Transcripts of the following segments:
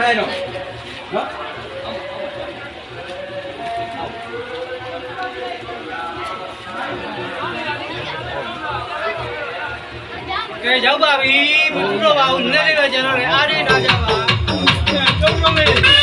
လိုက်တော့နော်ကဲရောက်ပါပြီမတူတော့ပါဘူးနည်းနည်းပဲကျွန်တော်လည်းအားရင်းထားကြပါကျုံကျုံလေး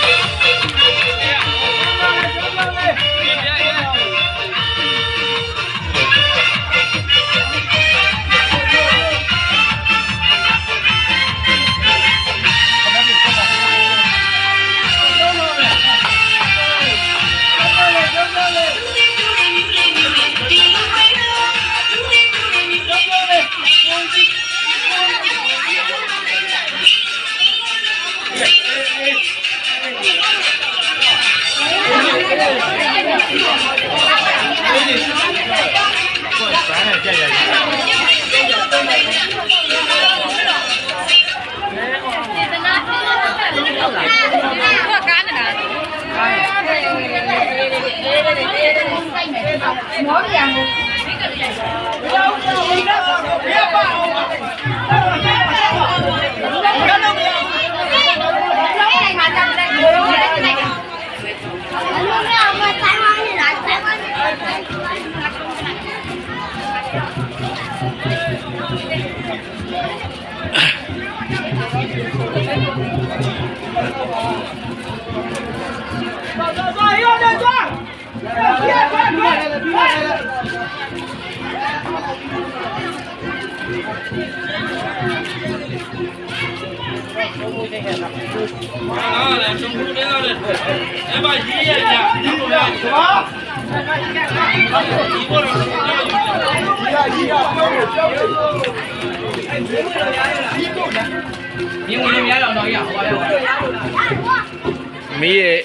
မီးရဲ့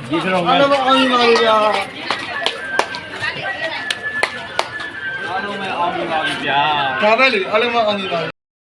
ဒီကတော့အားလုံးအောင်ပါလို့ဗျာအားလုံးပဲအောင်ပါပြီဗျာဒါပဲလေအားလုံးအောင်ပါ